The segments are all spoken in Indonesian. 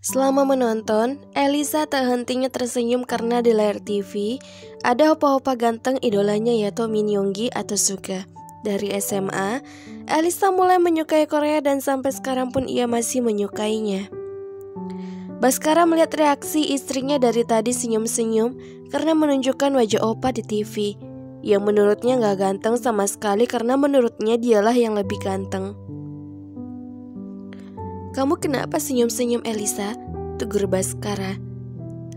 Selama menonton, Elisa tak hentinya tersenyum karena di layar TV ada opa-opa ganteng idolanya yaitu Min Yoongi atau Suga. Dari SMA, Elisa mulai menyukai Korea dan sampai sekarang pun ia masih menyukainya. Baskara melihat reaksi istrinya dari tadi senyum-senyum karena menunjukkan wajah opa di TV, yang menurutnya gak ganteng sama sekali karena menurutnya dialah yang lebih ganteng. "Kamu kenapa senyum-senyum Elisa?" tegur Baskara.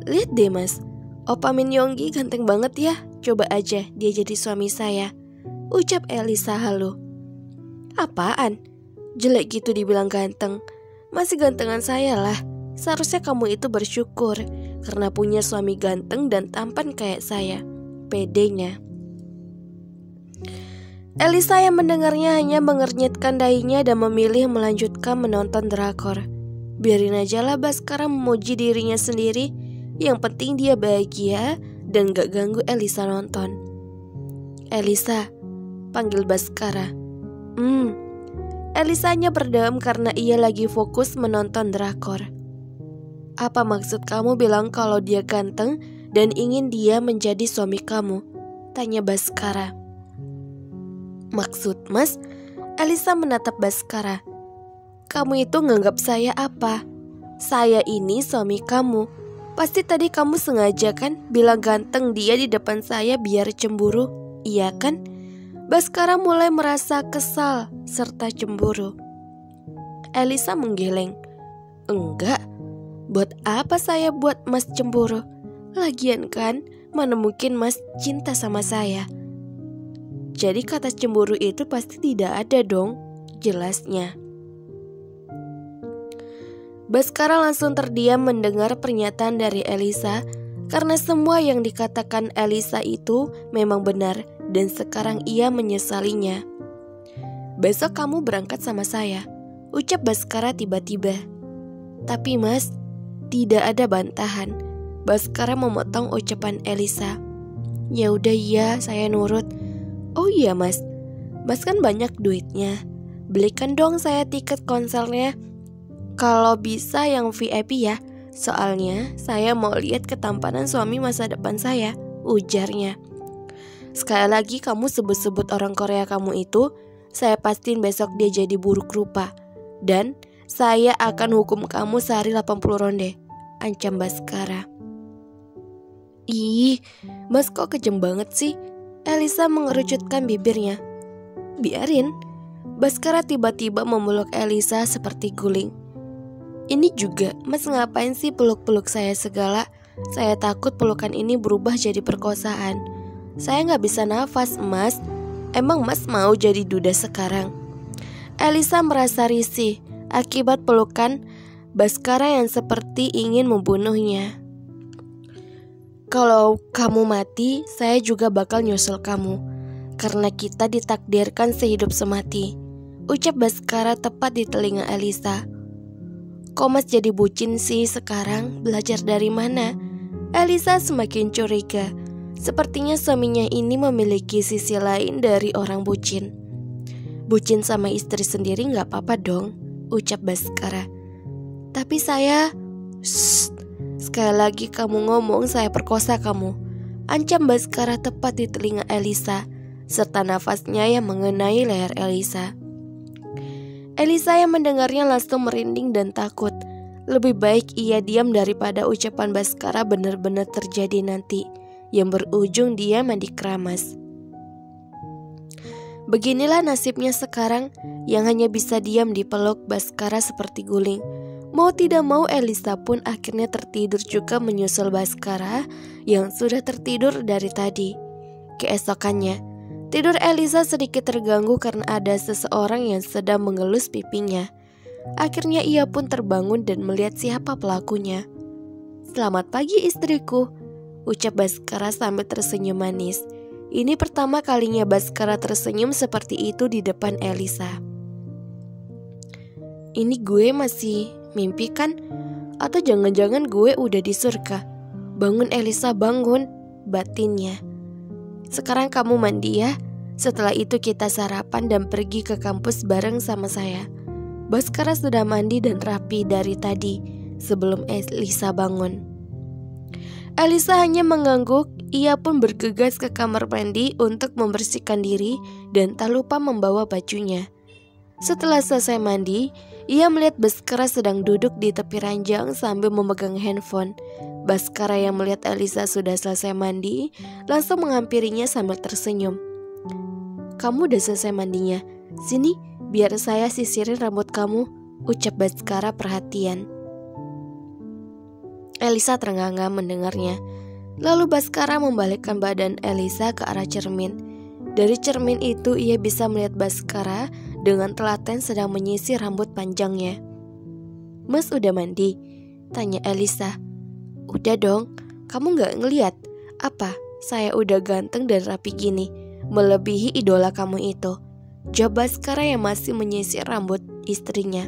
"Lihat deh mas, opa Min Yoongi ganteng banget ya. Coba aja dia jadi suami saya," ucap Elisa halu. "Apaan? Jelek gitu dibilang ganteng? Masih gantengan saya lah. Seharusnya kamu itu bersyukur karena punya suami ganteng dan tampan kayak saya," pedenya. Elisa yang mendengarnya hanya mengernyitkan dahinya dan memilih melanjutkan menonton drakor. Biarin aja lah Baskara memuji dirinya sendiri. Yang penting dia bahagia dan gak ganggu Elisa nonton. "Elisa," panggil Baskara. Elisanya berdiam karena ia lagi fokus menonton drakor. "Apa maksud kamu bilang kalau dia ganteng dan ingin dia menjadi suami kamu?" tanya Baskara. "Maksud mas?" Elisa menatap Baskara. "Kamu itu nganggap saya apa? Saya ini suami kamu. Pasti tadi kamu sengaja kan bilang ganteng dia di depan saya biar cemburu, iya kan?" Baskara mulai merasa kesal serta cemburu. Elisa menggeleng. "Enggak, buat apa saya buat mas cemburu? Lagian kan, mana mungkin mas cinta sama saya." "Jadi kata cemburu itu pasti tidak ada dong," jelasnya. Baskara langsung terdiam mendengar pernyataan dari Elisa karena semua yang dikatakan Elisa itu memang benar dan sekarang ia menyesalinya. "Besok kamu berangkat sama saya," ucap Baskara tiba-tiba. "Tapi mas, tidak ada bantahan." Baskara memotong ucapan Elisa. "Ya udah iya, saya nurut." "Oh iya mas kan banyak duitnya. Belikan dong saya tiket konsernya. Kalau bisa yang VIP ya. Soalnya saya mau lihat ketampanan suami masa depan saya," ujarnya. "Sekali lagi kamu sebut-sebut orang Korea kamu itu, saya pastiin besok dia jadi buruk rupa. Dan saya akan hukum kamu sehari 80 ronde," ancam Baskara. "Ih, mas kok kejam banget sih?" Elisa mengerucutkan bibirnya. "Biarin." Baskara tiba-tiba memeluk Elisa seperti guling. "Ini juga, mas ngapain sih peluk-peluk saya segala? Saya takut pelukan ini berubah jadi perkosaan. Saya gak bisa nafas, mas. Emang mas mau jadi duda sekarang?" Elisa merasa risih akibat pelukan Baskara yang seperti ingin membunuhnya. "Kalau kamu mati, saya juga bakal nyusul kamu. Karena kita ditakdirkan sehidup semati," ucap Baskara tepat di telinga Elisa. "Kok mas jadi bucin sih sekarang? Belajar dari mana?" Elisa semakin curiga. Sepertinya suaminya ini memiliki sisi lain dari orang bucin. "Bucin sama istri sendiri gak apa-apa dong," ucap Baskara. "Tapi saya..." "Shh, sekali lagi kamu ngomong saya perkosa kamu," ancam Baskara tepat di telinga Elisa, serta nafasnya yang mengenai leher Elisa. Elisa yang mendengarnya langsung merinding dan takut. Lebih baik ia diam daripada ucapan Baskara benar-benar terjadi nanti, yang berujung dia mandi keramas. Beginilah nasibnya sekarang, yang hanya bisa diam di peluk Baskara seperti guling. Mau tidak mau Elisa pun akhirnya tertidur juga menyusul Baskara yang sudah tertidur dari tadi. Keesokannya, tidur Elisa sedikit terganggu karena ada seseorang yang sedang mengelus pipinya. Akhirnya ia pun terbangun dan melihat siapa pelakunya. "Selamat pagi istriku," ucap Baskara sambil tersenyum manis. Ini pertama kalinya Baskara tersenyum seperti itu di depan Elisa. "Ini gue masih mimpi kan? Atau jangan-jangan gue udah di surga?" "Bangun Elisa, bangun," batinnya. "Sekarang kamu mandi ya. Setelah itu kita sarapan dan pergi ke kampus bareng sama saya." Baskara sudah mandi dan rapi dari tadi sebelum Elisa bangun. Elisa hanya mengangguk. Ia pun bergegas ke kamar mandi untuk membersihkan diri dan tak lupa membawa bajunya. Setelah selesai mandi, ia melihat Baskara sedang duduk di tepi ranjang sambil memegang handphone. Baskara yang melihat Elisa sudah selesai mandi langsung menghampirinya sambil tersenyum. "Kamu udah selesai mandinya? Sini, biar saya sisirin rambut kamu," ucap Baskara perhatian. Elisa terengah-engah mendengarnya. Lalu Baskara membalikkan badan Elisa ke arah cermin. Dari cermin itu ia bisa melihat Baskara dengan telaten sedang menyisir rambut panjangnya. "Mas udah mandi?" tanya Elisa. "Udah dong, kamu gak ngeliat? Apa, saya udah ganteng dan rapi gini, melebihi idola kamu itu?" jawab Baskara yang masih menyisir rambut istrinya.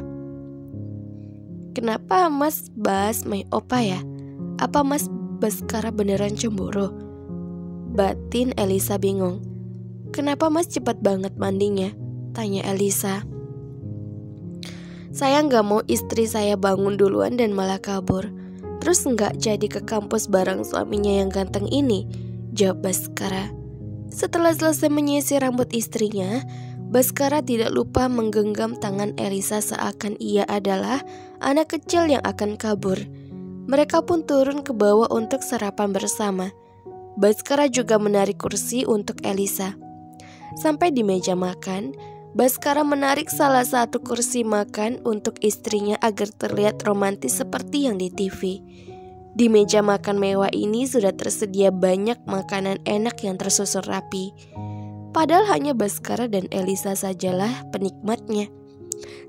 "Kenapa Mas bahas my opa ya? Apa Mas Baskara beneran cemburu?" batin Elisa bingung. "Kenapa Mas cepat banget mandinya?" tanya Elisa. "Saya gak mau istri saya bangun duluan dan malah kabur, terus gak jadi ke kampus bareng suaminya yang ganteng ini," jawab Baskara. Setelah selesai menyisir rambut istrinya, Baskara tidak lupa menggenggam tangan Elisa seakan ia adalah anak kecil yang akan kabur. Mereka pun turun ke bawah untuk sarapan bersama. Baskara juga menarik kursi untuk Elisa. Sampai di meja makan, Baskara menarik salah satu kursi makan untuk istrinya agar terlihat romantis seperti yang di TV. Di meja makan mewah ini sudah tersedia banyak makanan enak yang tersusun rapi. Padahal hanya Baskara dan Elisa sajalah penikmatnya.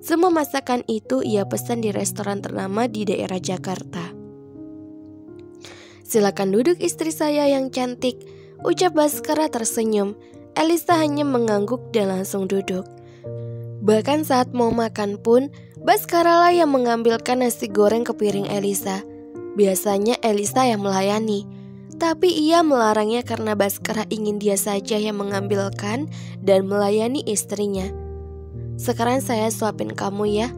Semua masakan itu ia pesan di restoran ternama di daerah Jakarta. "Silakan duduk istri saya yang cantik," ucap Baskara tersenyum. Elisa hanya mengangguk dan langsung duduk. Bahkan saat mau makan pun, Baskara lah yang mengambilkan nasi goreng ke piring Elisa. Biasanya Elisa yang melayani, tapi ia melarangnya karena Baskara ingin dia saja yang mengambilkan dan melayani istrinya. "Sekarang saya suapin kamu ya."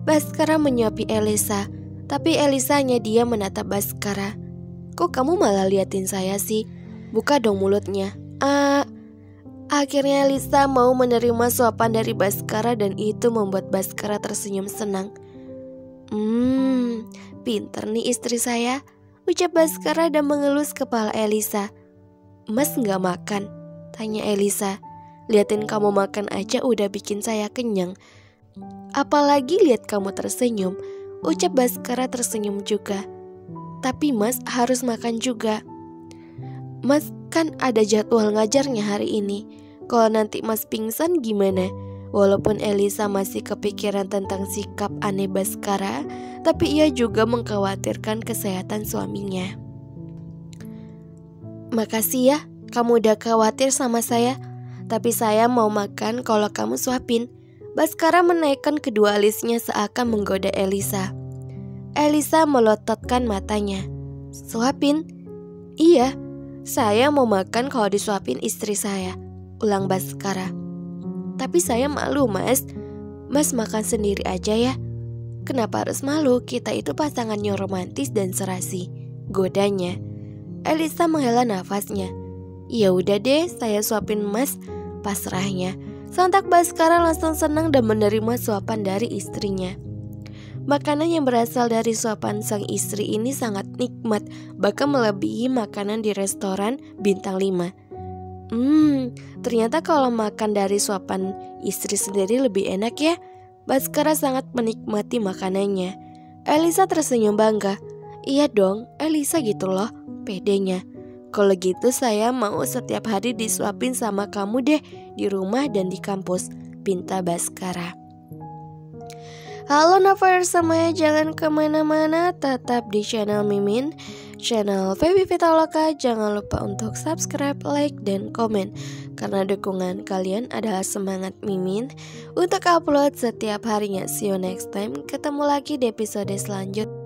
Baskara menyuapi Elisa, tapi Elisa hanya diam menatap Baskara. "Kok kamu malah liatin saya sih? Buka dong mulutnya." Akhirnya Elisa mau menerima suapan dari Baskara dan itu membuat Baskara tersenyum senang. Pinter nih istri saya," ucap Baskara dan mengelus kepala Elisa. "Mas gak makan?" tanya Elisa. "Liatin kamu makan aja udah bikin saya kenyang. Apalagi lihat kamu tersenyum," ucap Baskara tersenyum juga. "Tapi Mas harus makan juga." "Mas kan ada jadwal ngajarnya hari ini. Kalau nanti Mas pingsan gimana?" Walaupun Elisa masih kepikiran tentang sikap aneh Baskara, tapi ia juga mengkhawatirkan kesehatan suaminya. "Makasih ya, kamu udah khawatir sama saya. Tapi saya mau makan kalau kamu suapin." Baskara menaikkan kedua alisnya seakan menggoda Elisa. Elisa melototkan matanya. "Suapin?" "Iya, saya mau makan kalau disuapin istri saya," ulang Baskara. "Tapi saya malu Mas. Mas makan sendiri aja ya." "Kenapa harus malu? Kita itu pasangannya romantis dan serasi," godanya. Elisa menghela nafasnya. "Ya udah deh, saya suapin Mas," pasrahnya. Sontak Baskara langsung senang dan menerima suapan dari istrinya. Makanan yang berasal dari suapan sang istri ini sangat nikmat, bahkan melebihi makanan di restoran bintang 5. Ternyata kalau makan dari suapan istri sendiri lebih enak ya." Baskara sangat menikmati makanannya. Elisa tersenyum bangga. "Iya dong, Elisa gitu loh, pedenya. Kalau gitu saya mau setiap hari disuapin sama kamu deh, di rumah dan di kampus," pinta Baskara. Halo Navers semuanya, jangan kemana-mana, tetap di channel Mimin, channel Feby Vitaloka. Jangan lupa untuk subscribe, like, dan komen, karena dukungan kalian adalah semangat Mimin untuk upload setiap harinya. See you next time, ketemu lagi di episode selanjutnya.